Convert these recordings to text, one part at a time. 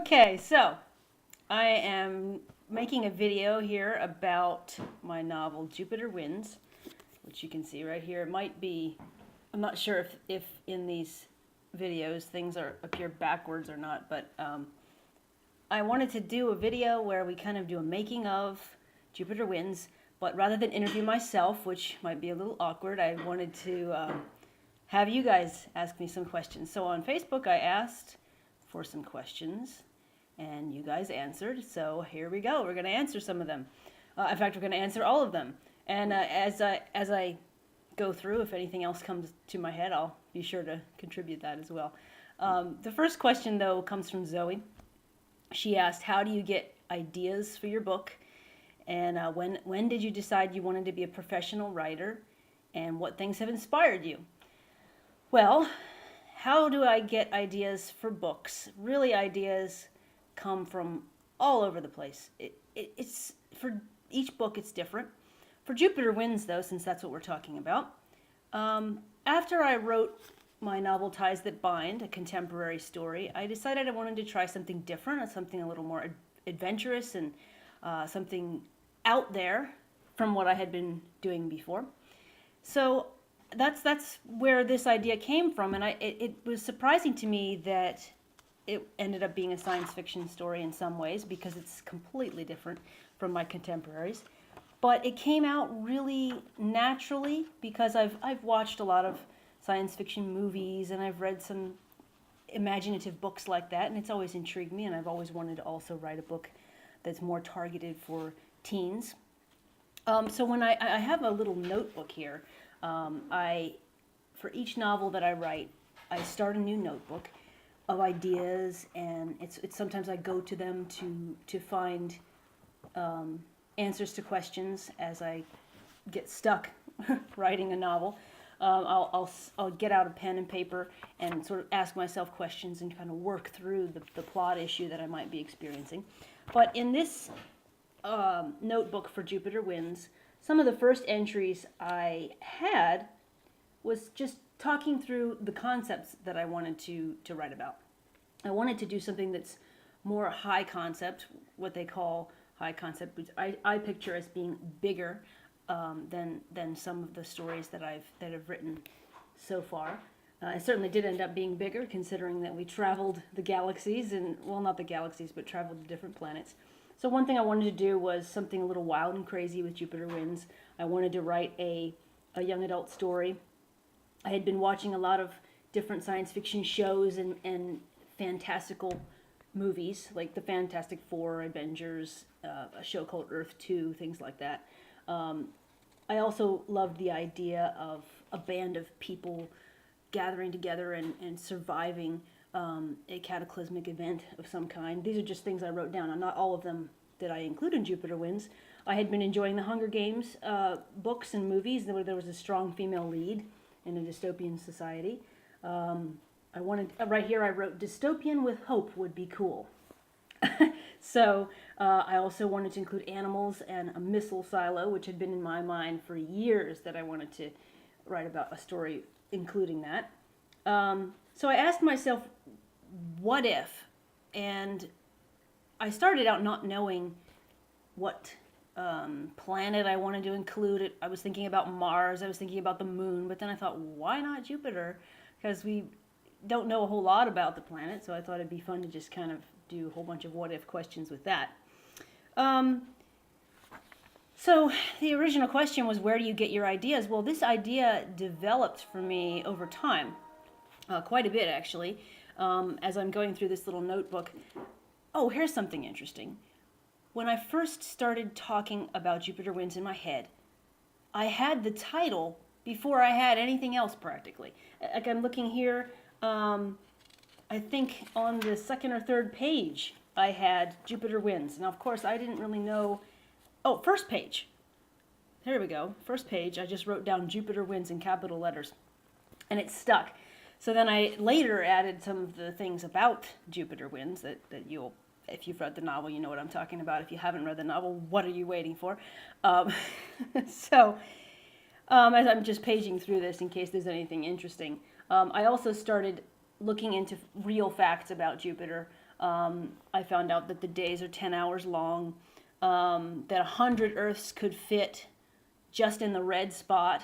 Okay, so I am making a video here about my novel Jupiter Winds, which you can see right here. It might be, I'm not sure if in these videos things appear backwards or not, but I wanted to do a video where we kind of do a making of Jupiter Winds, but rather than interview myself, which might be a little awkward, I wanted to have you guys ask me some questions. So on Facebook, I asked for some questions, and you guys answered. So here we go. We're going to answer some of them. In fact, we're going to answer all of them. And as I go through, if anything else comes to my head, I'll be sure to contribute that as well. The first question, though, comes from Zoe. She asked, "How do you get ideas for your book? And when did you decide you wanted to be a professional writer? And what things have inspired you?" Well, how do I get ideas for books? Really, ideas come from all over the place. It's for each book, it's different. For Jupiter Winds, though, since that's what we're talking about, after I wrote my novel Ties That Bind, a contemporary story, I decided I wanted to try something different, something a little more adventurous and something out there from what I had been doing before. So that's where this idea came from, and it was surprising to me that it ended up being a science fiction story in some ways because it's completely different from my contemporaries. But it came out really naturally because I've watched a lot of science fiction movies and I've read some imaginative books like that, and it's always intrigued me, and I've always wanted to also write a book that's more targeted for teens. So when I have a little notebook here, for each novel that I write, I start a new notebook of ideas, and it's sometimes I go to them to find answers to questions as I get stuck writing a novel. I'll get out a pen and paper and sort of ask myself questions and kind of work through the plot issue that I might be experiencing. But in this notebook for Jupiter Winds, some of the first entries I had was just talking through the concepts that I wanted to write about. I wanted to do something that's more high concept, what they call high concept, which I picture as being bigger than some of the stories that I've written so far. It certainly did end up being bigger, considering that we traveled the galaxies, and well, not the galaxies, but traveled to different planets. So one thing I wanted to do was something a little wild and crazy with Jupiter Winds. I wanted to write a young adult story. I had been watching a lot of different science fiction shows and fantastical movies, like the Fantastic Four, Avengers, a show called Earth 2, things like that. I also loved the idea of a band of people gathering together and surviving a cataclysmic event of some kind. These are just things I wrote down, and not all of them did I include in Jupiter Winds. I had been enjoying the Hunger Games books and movies where there was a strong female lead in a dystopian society. I wanted, right here I wrote, dystopian with hope would be cool. So I also wanted to include animals and a missile silo, which had been in my mind for years that I wanted to write about a story including that. So I asked myself, what if? And I started out not knowing what planet I wanted to include. I was thinking about Mars, I was thinking about the moon, but then I thought, why not Jupiter? Because we don't know a whole lot about the planet, so I thought it'd be fun to just kind of do a whole bunch of what if questions with that. So the original question was, where do you get your ideas? Well, this idea developed for me over time, quite a bit actually, as I'm going through this little notebook. Oh, here's something interesting. When I first started talking about Jupiter Winds in my head, I had the title before I had anything else practically. Like I'm looking here, I think on the second or third page I had Jupiter Winds. Now, of course, I didn't really know. Oh, first page. There we go. First page, I just wrote down Jupiter Winds in capital letters, and it stuck. So then I later added some of the things about Jupiter Winds that you'll, if you've read the novel, you know what I'm talking about. If you haven't read the novel, what are you waiting for? So as I'm just paging through this in case there's anything interesting, I also started looking into real facts about Jupiter. I found out that the days are 10 hours long, that 100 Earths could fit just in the red spot,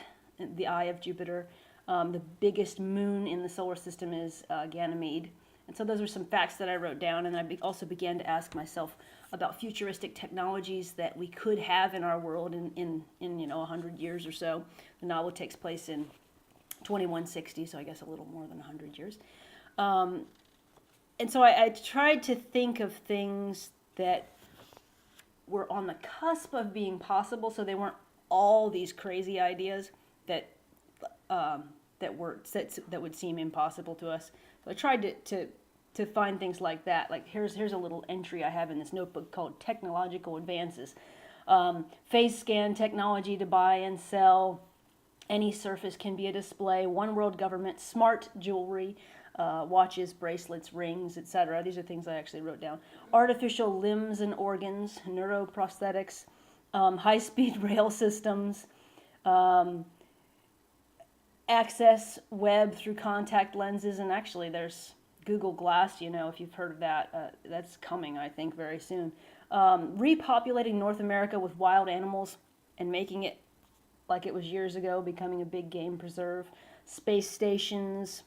the eye of Jupiter. The biggest moon in the solar system is Ganymede. And so those were some facts that I wrote down, and I also began to ask myself about futuristic technologies that we could have in our world in 100 years or so. The novel takes place in 2160, so I guess a little more than 100 years. And so I tried to think of things that were on the cusp of being possible, so they weren't all these crazy ideas that that would seem impossible to us. So I tried to find things like that. Like here's a little entry I have in this notebook called Technological Advances. Phase scan technology to buy and sell. Any surface can be a display. One world government. Smart jewelry. Watches, bracelets, rings, etc. These are things I actually wrote down. Artificial limbs and organs. Neuroprosthetics. High-speed rail systems. Access web through contact lenses. And actually there's Google Glass, if you've heard of that, that's coming, I think, very soon. Repopulating North America with wild animals and making it like it was years ago, becoming a big game preserve. Space stations,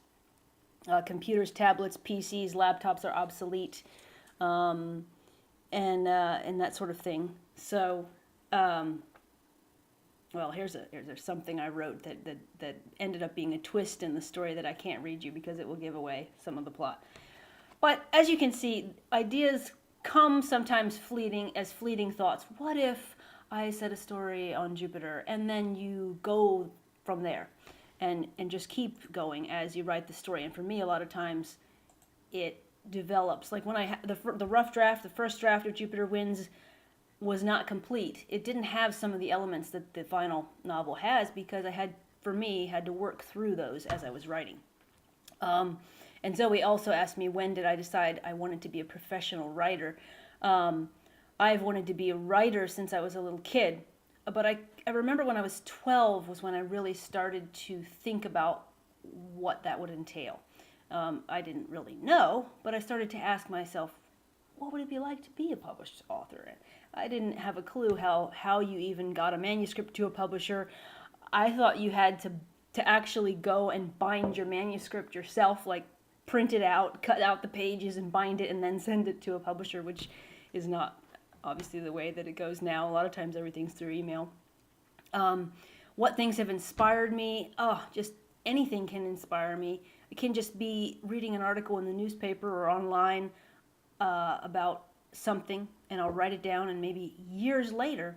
computers, tablets, PCs, laptops are obsolete, and that sort of thing. So, well, here's something I wrote that ended up being a twist in the story that I can't read you because it will give away some of the plot. But as you can see, ideas come sometimes fleeting thoughts. What if I said a story on Jupiter, and then you go from there and just keep going as you write the story. And for me, a lot of times it develops. Like when the rough draft, the first draft of Jupiter Wins was not complete. It didn't have some of the elements that the final novel has because I had to work through those as I was writing. And Zoe also asked me, when did I decide I wanted to be a professional writer? I've wanted to be a writer since I was a little kid, but I remember when I was 12 was when I really started to think about what that would entail. I didn't really know, but I started to ask myself, what would it be like to be a published author? I didn't have a clue how you even got a manuscript to a publisher. I thought you had to actually go and bind your manuscript yourself, like print it out, cut out the pages and bind it and then send it to a publisher, which is not obviously the way that it goes now. A lot of times everything's through email. What things have inspired me? Just anything can inspire me. It can just be reading an article in the newspaper or online about something, and I'll write it down, and maybe years later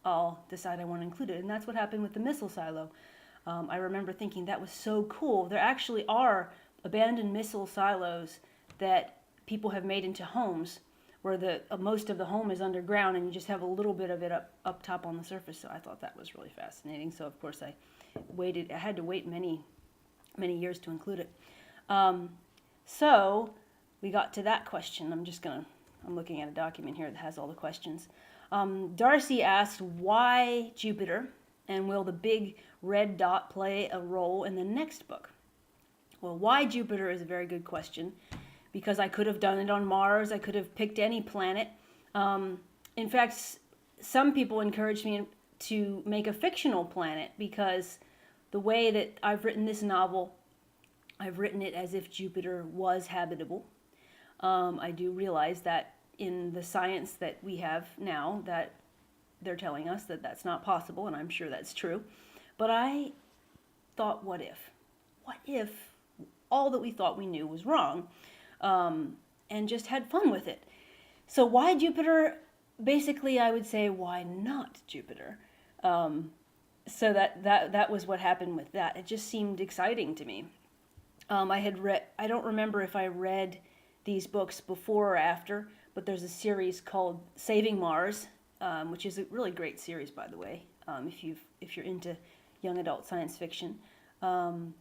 I'll decide I want to include it. And that's what happened with the missile silo. I remember thinking that was so cool. There actually are abandoned missile silos that people have made into homes where most of the home is underground and you just have a little bit of it up top on the surface. So I thought that was really fascinating. So of course I had to wait many years to include it. So we got to that question. I'm looking at a document here that has all the questions. Darcy asked, why Jupiter, and will the big red dot play a role in the next book? Well, why Jupiter is a very good question, because I could have done it on Mars. I could have picked any planet. In fact, some people encouraged me to make a fictional planet, because the way that I've written this novel, I've written it as if Jupiter was habitable. I do realize that in the science that we have now, that they're telling us that that's not possible, and I'm sure that's true. But I thought, what if? What if all that we thought we knew was wrong? And just had fun with it. So why Jupiter? Basically, I would say, why not Jupiter? So that was what happened with that. It just seemed exciting to me. I don't remember if I read these books before or after, but there's a series called Saving Mars, which is a really great series, by the way, if you're into young adult science fiction. In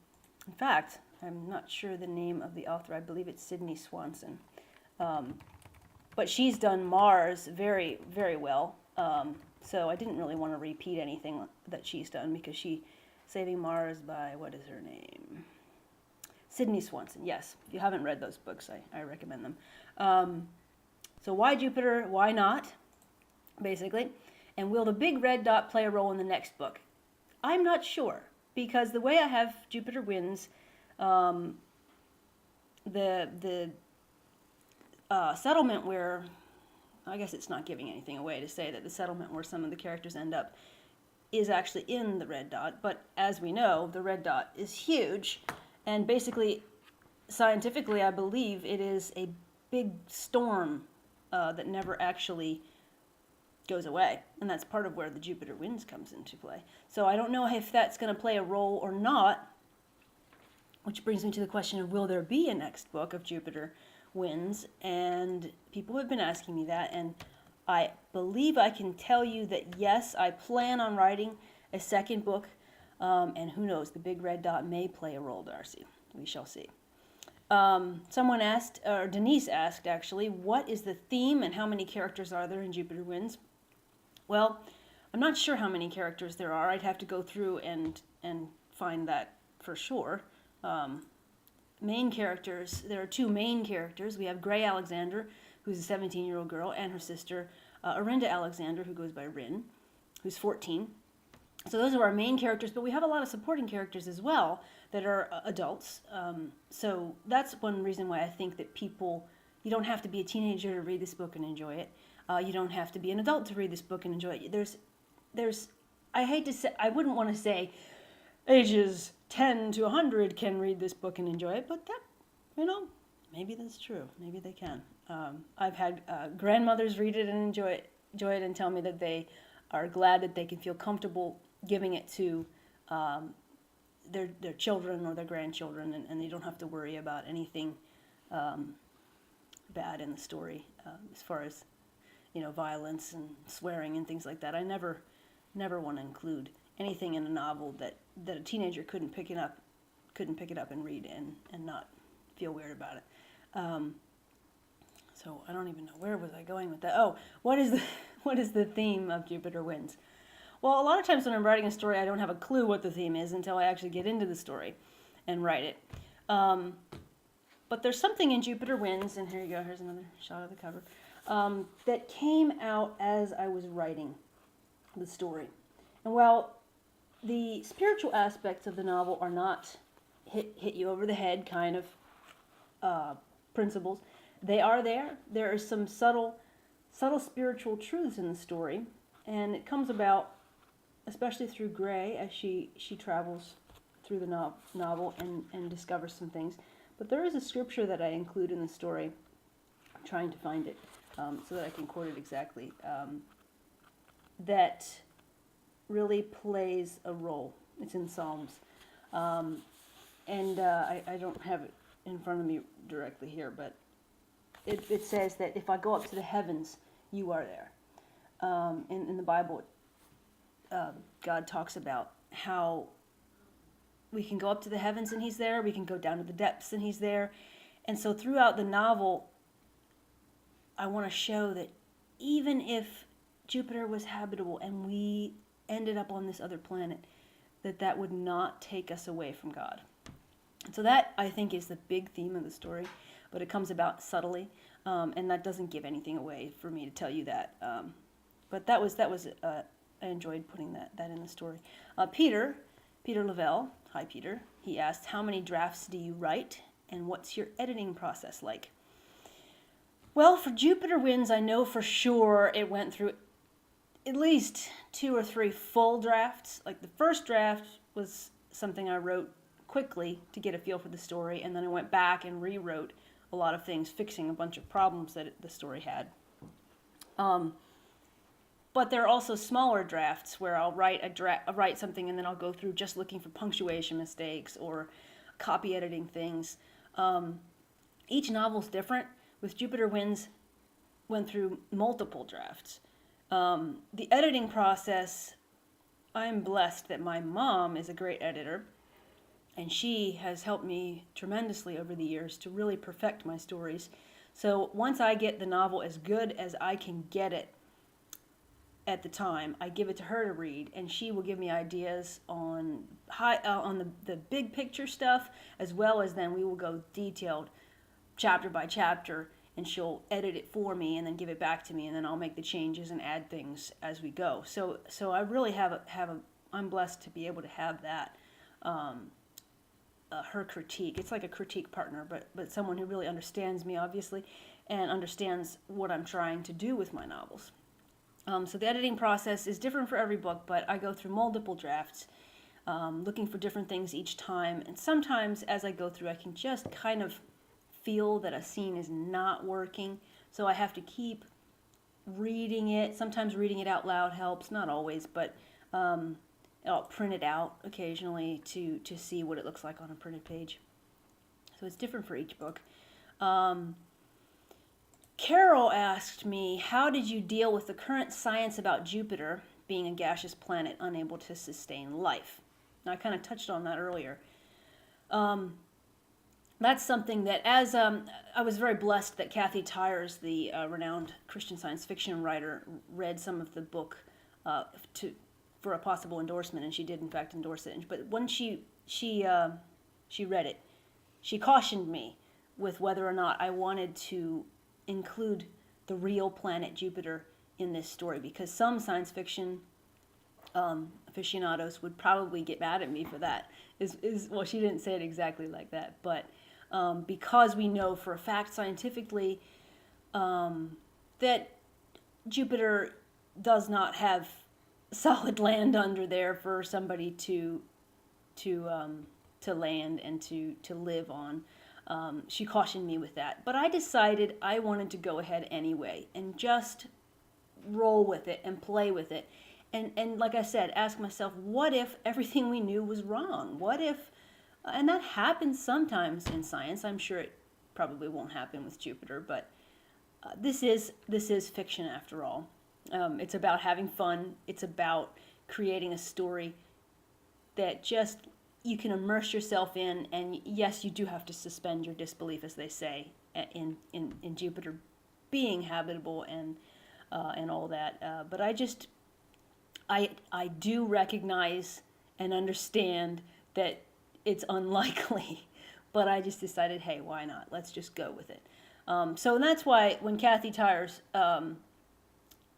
fact, I'm not sure the name of the author. I believe it's Sydney Swanson. But she's done Mars very, very well. So I didn't really want to repeat anything that she's done, because Saving Mars by, what is her name? Sydney Swanson, yes. If you haven't read those books, I recommend them. So why Jupiter? Why not? Basically. And will the big red dot play a role in the next book? I'm not sure, because the way I have Jupiter Wins, the settlement where, I guess it's not giving anything away to say that the settlement where some of the characters end up is actually in the red dot, but as we know, the red dot is huge, and basically, scientifically, I believe it is a big storm that never actually goes away, and that's part of where the Jupiter Winds comes into play. So I don't know if that's going to play a role or not, which brings me to the question of, will there be a next book of Jupiter Winds? And people have been asking me that, and I believe I can tell you that yes, I plan on writing a second book, and who knows, the big red dot may play a role, Darcy. We shall see. Someone asked, or Denise asked actually, what is the theme and how many characters are there in Jupiter Winds? Well, I'm not sure how many characters there are. I'd have to go through and find that for sure. Main characters, there are two main characters. We have Gray Alexander, who's a 17-year-old girl, and her sister, Arinda Alexander, who goes by Rin, who's 14. So those are our main characters, but we have a lot of supporting characters as well that are adults. So that's one reason why I think that people, you don't have to be a teenager to read this book and enjoy it. You don't have to be an adult to read this book and enjoy it. There's, I hate to say, I wouldn't want to say ages 10 to 100 can read this book and enjoy it, but that, maybe that's true. Maybe they can. I've had grandmothers read it and enjoy it and tell me that they are glad that they can feel comfortable giving it to their children or their grandchildren, and they don't have to worry about anything bad in the story as far as violence and swearing and things like that. I never want to include anything in a novel that a teenager couldn't pick it up and read and not feel weird about it. So I don't even know, where was I going with that? Oh, what is the theme of Jupiter Winds? Well, a lot of times when I'm writing a story, I don't have a clue what the theme is until I actually get into the story and write it. But there's something in Jupiter Winds, and here you go, here's another shot of the cover, that came out as I was writing the story. And while the spiritual aspects of the novel are not hit you over the head kind of principles, they are there. There are some subtle spiritual truths in the story, and it comes about especially through Gray as she travels through the novel and discovers some things. But there is a scripture that I include in the story. I'm trying to find it so that I can quote it exactly, that really plays a role. It's in Psalms. I don't have it in front of me directly here, but it says that if I go up to the heavens, you are there. In the Bible, God talks about how we can go up to the heavens and he's there, we can go down to the depths and he's there. And so throughout the novel, I want to show that even if Jupiter was habitable and we ended up on this other planet, that would not take us away from God. And so that, I think, is the big theme of the story, but it comes about subtly, and that doesn't give anything away for me to tell you that. But that was I enjoyed putting that in the story. Peter Lavelle, hi Peter, he asked, how many drafts do you write, and what's your editing process like? Well, for Jupiter Winds, I know for sure it went through at least 2 or 3 full drafts. Like the first draft was something I wrote quickly to get a feel for the story, and then I went back and rewrote a lot of things, fixing a bunch of problems that the story had. But there are also smaller drafts where I'll write something and then I'll go through just looking for punctuation mistakes or copy editing things. Each novel's different. With Jupiter Winds, went through multiple drafts. The editing process, I'm blessed that my mom is a great editor, and she has helped me tremendously over the years to really perfect my stories. So once I get the novel as good as I can get it, at the time. I give it to her to read, and she will give me ideas on the big picture stuff, as well as then we will go detailed chapter by chapter, and she'll edit it for me and then give it back to me, and then I'll make the changes and add things as we go. So I really I'm blessed to be able to have that. Her critique. It's like a critique partner, but someone who really understands me, obviously, and understands what I'm trying to do with my novels. So the editing process is different for every book, but I go through multiple drafts, looking for different things each time. And sometimes as I go through, I can just kind of feel that a scene is not working. So I have to keep reading it. Sometimes reading it out loud helps, not always, but I'll print it out occasionally to see what it looks like on a printed page. So it's different for each book. Carol asked me, how did you deal with the current science about Jupiter being a gaseous planet unable to sustain life? Now, I kind of touched on that earlier. That's something that, as I was very blessed that Kathy Tyers, the renowned Christian science fiction writer, read some of the book for a possible endorsement, and she did in fact endorse it. But when she read it, she cautioned me with whether or not I wanted to include the real planet Jupiter in this story, because some science fiction aficionados would probably get mad at me for that. Well, she didn't say it exactly like that, but because we know for a fact scientifically that Jupiter does not have solid land under there for somebody to land and to live on. She cautioned me with that, but I decided I wanted to go ahead anyway and just roll with it and play with it, and like I said, ask myself, what if everything we knew was wrong? What if, and that happens sometimes in science. I'm sure it probably won't happen with Jupiter, but this is fiction after all. It's about having fun. It's about creating a story that just you can immerse yourself in, and yes, you do have to suspend your disbelief, as they say, in Jupiter being habitable and all that. But I do recognize and understand that it's unlikely, but I just decided, hey, why not? Let's just go with it. So that's why when Kathy Tyers,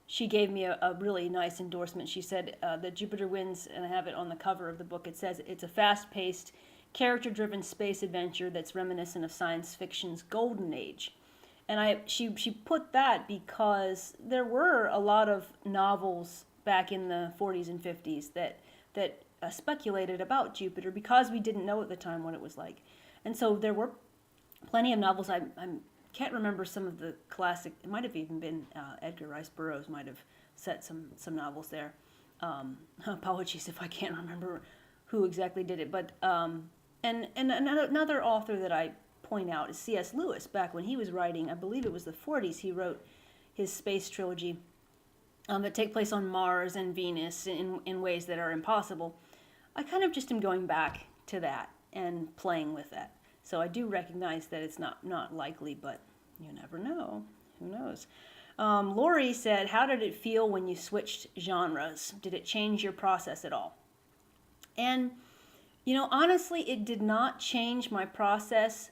she gave me a really nice endorsement. She said that Jupiter Winds, and I have it on the cover of the book, it says it's a fast-paced, character-driven space adventure that's reminiscent of science fiction's golden age. And she put that because there were a lot of novels back in the 40s and 50s that speculated about Jupiter because we didn't know at the time what it was like. And so there were plenty of novels. I can't remember some of the classic. It might have even been Edgar Rice Burroughs might have set some novels there. Apologies if I can't remember who exactly did it. But and another author that I point out is C.S. Lewis. Back when he was writing, I believe it was the 40s, he wrote his space trilogy that take place on Mars and Venus in ways that are impossible. I kind of just am going back to that and playing with that. So I do recognize that it's not likely, but you never know. Who knows? Lori said, how did it feel when you switched genres? Did it change your process at all? And, honestly, it did not change my process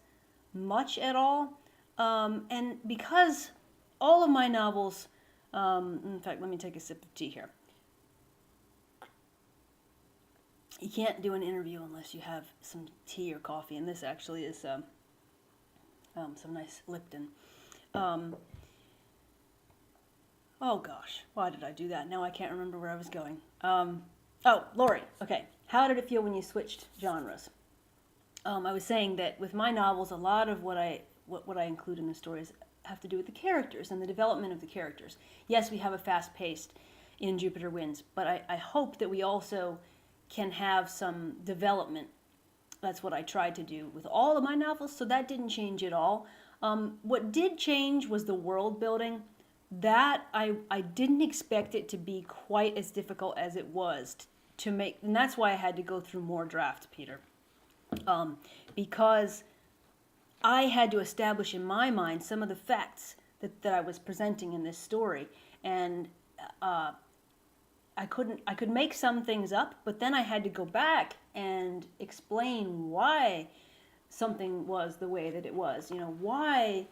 much at all. And because all of my novels, in fact, let me take a sip of tea here. You can't do an interview unless you have some tea or coffee, and this actually is some nice Lipton. Oh gosh, why did I do that? Now I can't remember where I was going. Lori, okay. How did it feel when you switched genres? I was saying that with my novels, a lot of what I include in the stories have to do with the characters and the development of the characters. Yes, we have a fast-paced in Jupiter Winds, but I hope that we also can have some development. That's what I tried to do with all of my novels, so that didn't change at all. What did change was the world building. That I didn't expect it to be quite as difficult as it was to make, and that's why I had to go through more drafts, Peter. Because I had to establish in my mind some of the facts that I was presenting in this story, and I could make some things up, but then I had to go back and explain why something was the way that it was. You know, why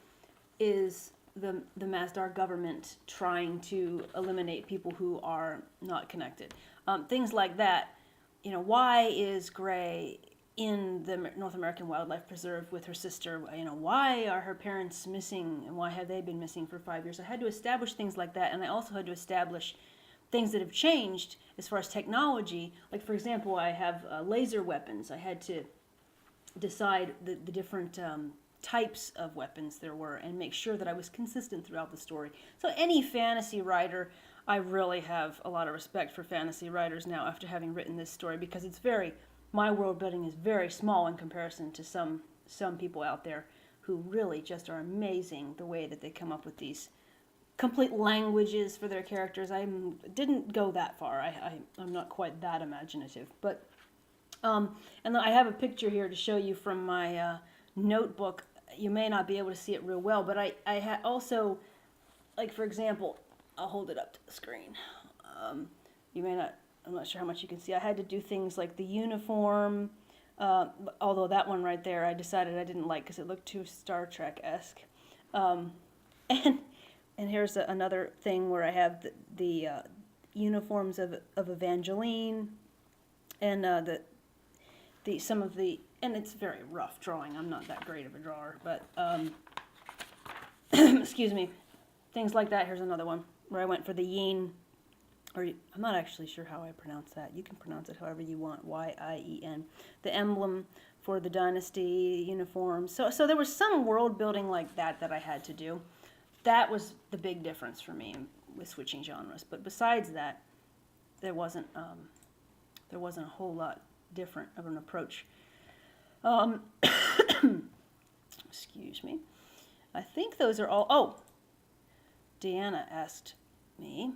is the Masdar government trying to eliminate people who are not connected? Things like that. You know, why is Gray in the North American Wildlife Preserve with her sister? You know, why are her parents missing, and why have they been missing for 5 years? I had to establish things like that, and I also had to establish things that have changed as far as technology. Like, for example, I have laser weapons. I had to decide the different types of weapons there were and make sure that I was consistent throughout the story. So any fantasy writer, I really have a lot of respect for fantasy writers now after having written this story, because it's very, my world building is very small in comparison to some people out there who really just are amazing the way that they come up with these complete languages for their characters. I didn't go that far. I'm not quite that imaginative, but and I have a picture here to show you from my notebook. You may not be able to see it real well, but I had also, like, for example, I'll hold it up to the screen. You may not, I'm not sure how much you can see. I had to do things like the uniform, although that one right there I decided I didn't like because it looked too Star Trek-esque. And here's another thing where I have the uniforms of Evangeline, and some of the, and it's very rough drawing. I'm not that great of a drawer, but excuse me, things like that. Here's another one where I went for the yin, or I'm not actually sure how I pronounce that. You can pronounce it however you want, Y-I-E-N. The emblem for the dynasty uniform. So there was some world building like that I had to do. That was the big difference for me with switching genres. But besides that, there wasn't a whole lot different of an approach. Excuse me. I think those are all. Oh, Deanna asked me.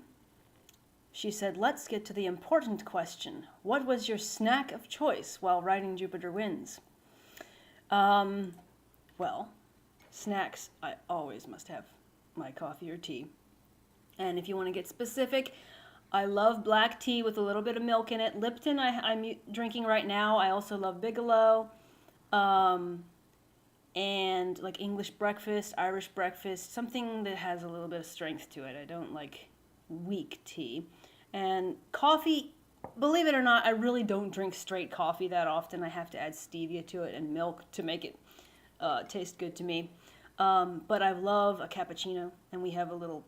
She said, "Let's get to the important question. What was your snack of choice while writing Jupiter Winds?" Well, snacks, I always must have my coffee or tea. And if you want to get specific, I love black tea with a little bit of milk in it. Lipton I'm drinking right now. I also love Bigelow. And like English breakfast, Irish breakfast, something that has a little bit of strength to it. I don't like weak tea. And coffee, believe it or not, I really don't drink straight coffee that often. I have to add stevia to it and milk to make it taste good to me. But I love a cappuccino, and we have a little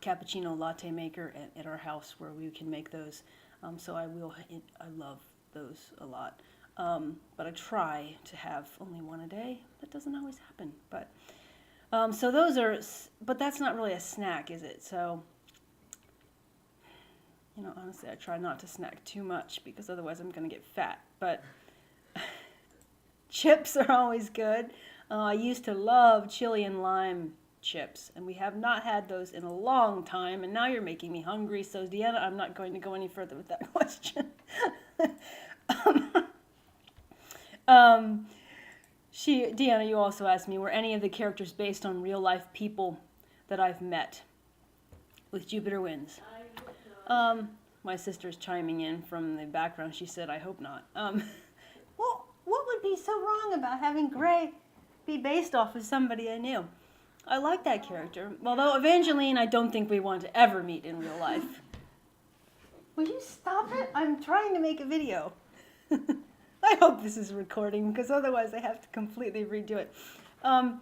cappuccino latte maker at our house where we can make those. So I love those a lot. But I try to have only one a day. That doesn't always happen. But so those are, but that's not really a snack, is it? So, you know, honestly, I try not to snack too much because otherwise I'm going to get fat. But chips are always good. I used to love chili and lime chips, and we have not had those in a long time, and now you're making me hungry. So, Deanna, I'm not going to go any further with that question. Deanna, you also asked me, were any of the characters based on real-life people that I've met with Jupiter Winds? My sister's chiming in from the background. She said, I hope not. Well, what would be so wrong about having Gray be based off of somebody I knew? I like that character. Although Evangeline, I don't think we want to ever meet in real life. Will you stop it? I'm trying to make a video. I hope this is recording, because otherwise I have to completely redo it. And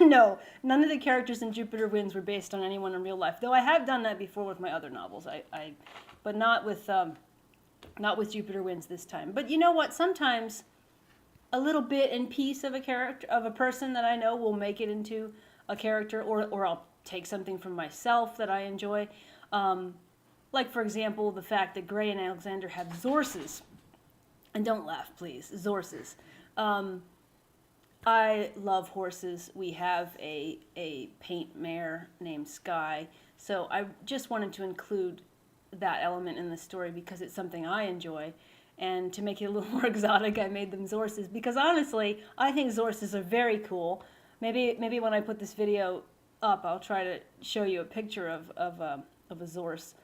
no, none of the characters in Jupiter Winds were based on anyone in real life, though I have done that before with my other novels. But not with Jupiter Winds this time. But you know what? Sometimes a little bit and piece of a character, of a person that I know, will make it into a character, or I'll take something from myself that I enjoy. Like, for example, the fact that Gray and Alexander have Zorses. And don't laugh, please. Zorses. I love horses. We have a paint mare named Sky. So I just wanted to include that element in the story because it's something I enjoy. And to make it a little more exotic, I made them Zorses. Because honestly, I think Zorses are very cool. Maybe when I put this video up, I'll try to show you a picture of a Zorse.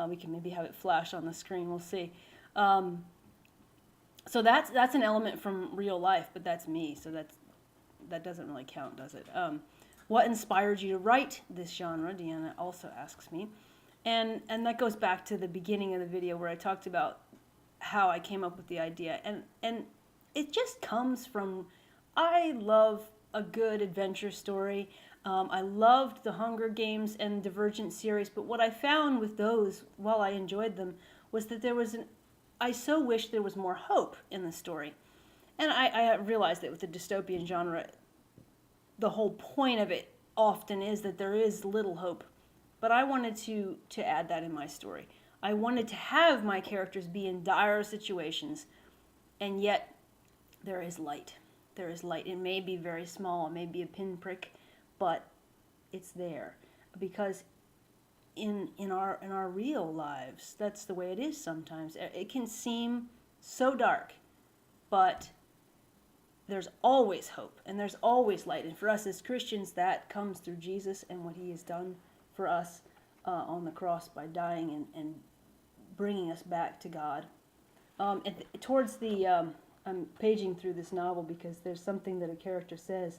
We can maybe have it flash on the screen. We'll see. So that's an element from real life, but that's me. So that doesn't really count, does it? What inspired you to write this genre? Deanna also asks me, and that goes back to the beginning of the video where I talked about how I came up with the idea, and it just comes from, I love a good adventure story. I loved the Hunger Games and Divergent series, but what I found with those, while I enjoyed them, was that I so wish there was more hope in the story. And I realized that with the dystopian genre, the whole point of it often is that there is little hope. But I wanted to add that in my story. I wanted to have my characters be in dire situations, and yet there is light. There is light. It may be very small, it may be a pinprick, but it's there. Because in our real lives, that's the way it is sometimes. It can seem so dark, but there's always hope, and there's always light. And for us as Christians, that comes through Jesus and what he has done for us on the cross by dying and bringing us back to God. Towards the, I'm paging through this novel because there's something that a character says,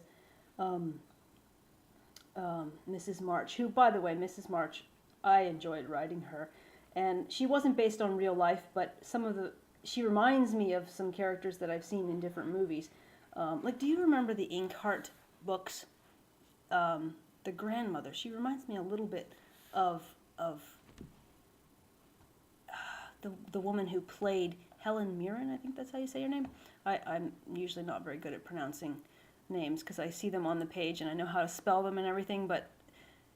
Mrs. March, who, by the way, Mrs. March, I enjoyed writing her. And she wasn't based on real life, but she reminds me of some characters that I've seen in different movies. Do you remember the Inkheart books? The grandmother, she reminds me a little bit of the woman who played Helen Mirren. I think that's how you say her name. I'm usually not very good at pronouncing names because I see them on the page and I know how to spell them and everything, but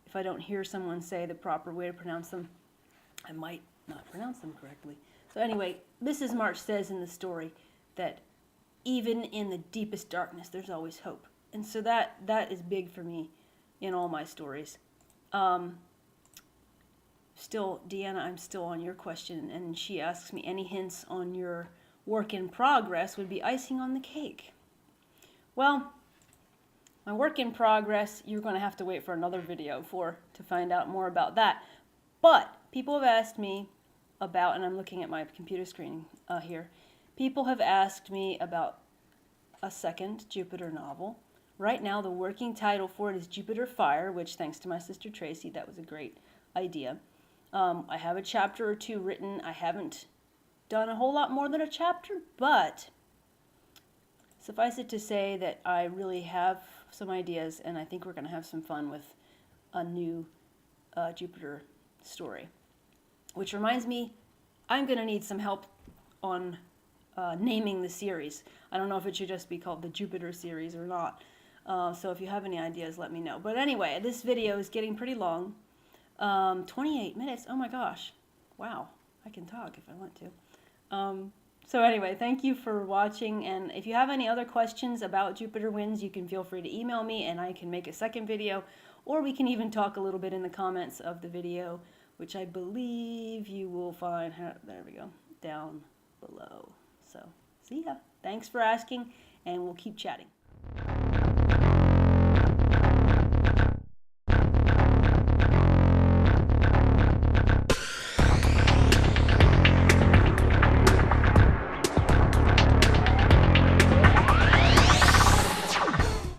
if I don't hear someone say the proper way to pronounce them, I might not pronounce them correctly. So anyway, Mrs. March says in the story that even in the deepest darkness, there's always hope. And so that is big for me in all my stories. Still, Deanna, I'm still on your question, and she asks me, any hints on your work in progress would be icing on the cake. Well, my work in progress, you're going to have to wait for another video to find out more about that. But people have asked me about, and I'm looking at my computer screen here, people have asked me about a second Jupiter novel. Right now, the working title for it is Jupiter Fire, which, thanks to my sister Tracy, that was a great idea. I have a chapter or two written. I haven't done a whole lot more than a chapter, but suffice it to say that I really have some ideas, and I think we're going to have some fun with a new Jupiter story. Which reminds me, I'm going to need some help on naming the series. I don't know if it should just be called the Jupiter series or not. So if you have any ideas, let me know. But anyway, this video is getting pretty long. 28 minutes. Oh my gosh. Wow. I can talk if I want to. So anyway, thank you for watching. And if you have any other questions about Jupiter Winds, you can feel free to email me and I can make a second video. Or we can even talk a little bit in the comments of the video, which I believe you will find, there we go, down below. So, see ya. Thanks for asking, and we'll keep chatting.